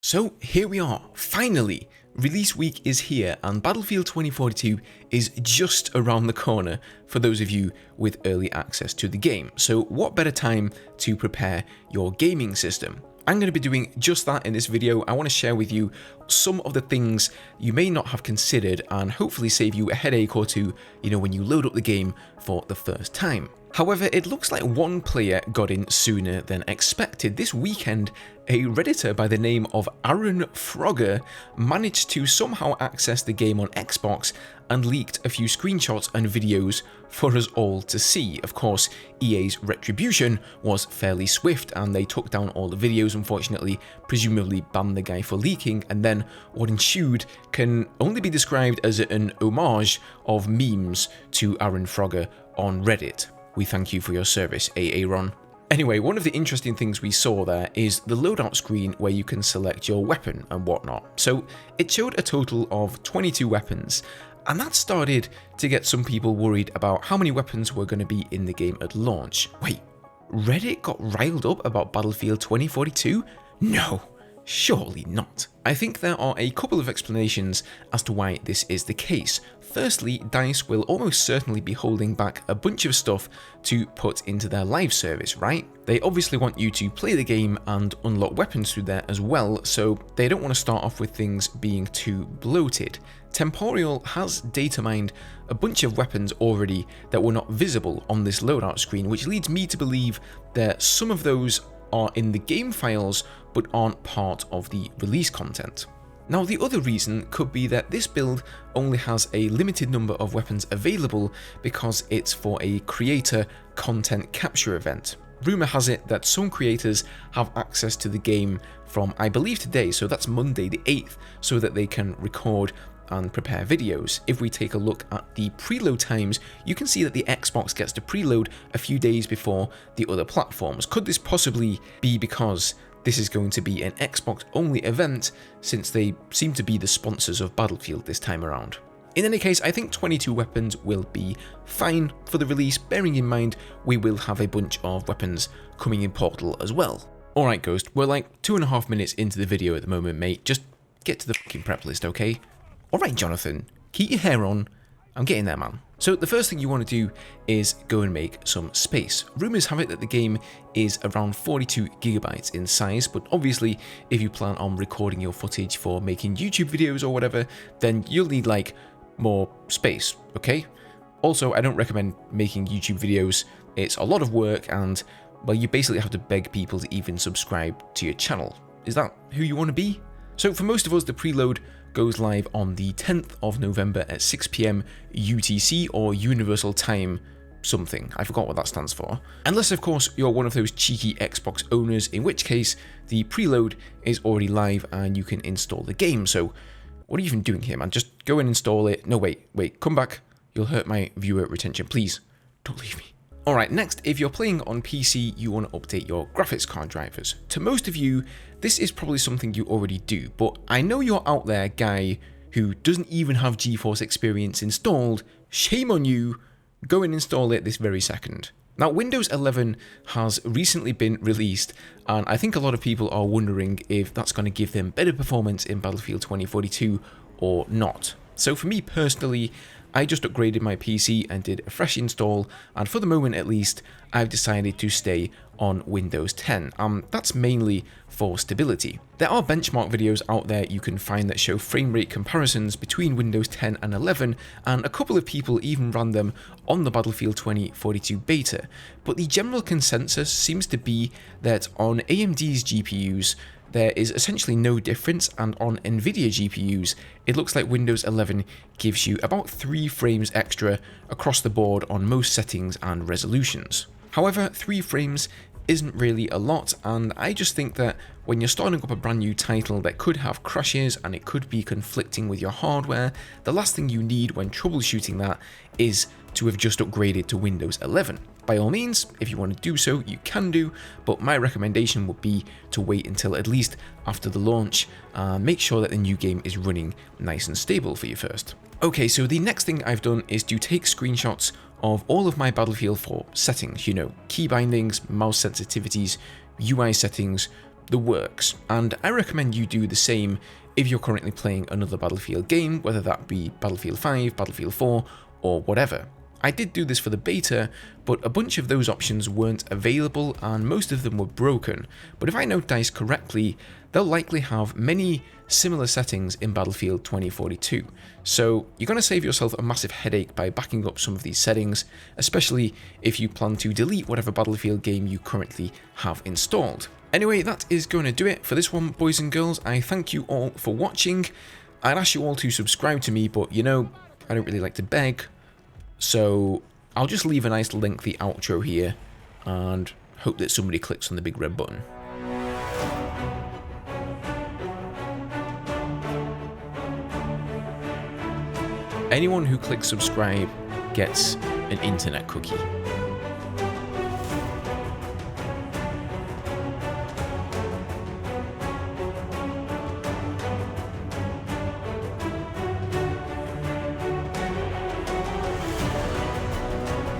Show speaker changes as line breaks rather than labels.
So here we are, finally! Release week is here and Battlefield 2042 is just around the corner for those of you with early access to the game. So what better time to prepare your gaming system? I'm going to be doing just that in this video. I want to share with you some of the things you may not have considered and hopefully save you a headache or two, when you load up the game for the first time. However, it looks like one player got in sooner than expected. This weekend, a Redditor by the name of Aaron Frogger managed to somehow access the game on Xbox and leaked a few screenshots and videos for us all to see. Of course, EA's retribution was fairly swift and they took down all the videos, unfortunately, presumably banned the guy for leaking, and then what ensued can only be described as an homage of memes to Aaron Frogger on Reddit. We thank you for your service, Aaron. Anyway, one of the interesting things we saw there is the loadout screen where you can select your weapon and whatnot. So it showed a total of 22 weapons, and that started to get some people worried about how many weapons were going to be in the game at launch. Wait, Reddit got riled up about Battlefield 2042? No, surely not. I think there are a couple of explanations as to why this is the case. Firstly, DICE will almost certainly be holding back a bunch of stuff to put into their live service, right? They obviously want you to play the game and unlock weapons through there as well, so they don't want to start off with things being too bloated. Temporal has data mined a bunch of weapons already that were not visible on this loadout screen, which leads me to believe that some of those are in the game files but aren't part of the release content. Now, the other reason could be that this build only has a limited number of weapons available because it's for a creator content capture event. Rumour has it that some creators have access to the game from, I believe, today, so that's Monday the 8th, so that they can record and prepare videos. If we take a look at the preload times, you can see that the Xbox gets to preload a few days before the other platforms. Could this possibly be because this is going to be an Xbox only event, since they seem to be the sponsors of Battlefield this time around? In any case, I think 22 weapons will be fine for the release, bearing in mind we will have a bunch of weapons coming in Portal as well. Alright Ghost, we're like 2.5 minutes into the video at the moment, mate. Just get to the fucking prep list, okay? Alright Jonathan, keep your hair on. I'm getting there, man. So the first thing you want to do is go and make some space. Rumours have it that the game is around 42 gigabytes in size, but obviously if you plan on recording your footage for making YouTube videos or whatever, then you'll need like more space, okay? Also, I don't recommend making YouTube videos. It's a lot of work and, well, you basically have to beg people to even subscribe to your channel. Is that who you want to be? So for most of us, the preload goes live on the 10th of November at 6 PM UTC, or Universal Time something. I forgot what that stands for. Unless, of course, you're one of those cheeky Xbox owners, in which case the preload is already live and you can install the game. So what are you even doing here, man? Just go and install it. No, wait, come back. You'll hurt my viewer retention. Please, don't leave me. Alright, next, if you're playing on PC, you want to update your graphics card drivers. To most of you, this is probably something you already do, but I know you're out there, guy, who doesn't even have GeForce Experience installed. Shame on you. Go and install it this very second. Now, Windows 11 has recently been released, and I think a lot of people are wondering if that's going to give them better performance in Battlefield 2042 or not. So for me personally, I just upgraded my PC and did a fresh install, and for the moment at least, I've decided to stay on Windows 10. That's mainly for stability. There are benchmark videos out there you can find that show frame rate comparisons between Windows 10 and 11, and a couple of people even ran them on the Battlefield 2042 beta, but the general consensus seems to be that on AMD's GPUs, there is essentially no difference, and on Nvidia GPUs, it looks like Windows 11 gives you about 3 frames extra across the board on most settings and resolutions. However, 3 frames isn't really a lot, and I just think that when you're starting up a brand new title that could have crashes and it could be conflicting with your hardware, the last thing you need when troubleshooting that is to have just upgraded to Windows 11. By all means, if you want to do so, you can do, but my recommendation would be to wait until at least after the launch and make sure that the new game is running nice and stable for you first. Okay, so the next thing I've done is to take screenshots of all of my Battlefield 4 settings, key bindings, mouse sensitivities, UI settings, the works, and I recommend you do the same if you're currently playing another Battlefield game, whether that be Battlefield 5, Battlefield 4, or whatever. I did do this for the beta, but a bunch of those options weren't available and most of them were broken, but if I know DICE correctly, they'll likely have many similar settings in Battlefield 2042, so you're going to save yourself a massive headache by backing up some of these settings, especially if you plan to delete whatever Battlefield game you currently have installed. Anyway, that is going to do it for this one, boys and girls. I thank you all for watching. I'd ask you all to subscribe to me, but you know, I don't really like to beg, so I'll just leave a nice lengthy outro here and hope that somebody clicks on the big red button. Anyone who clicks subscribe gets an internet cookie.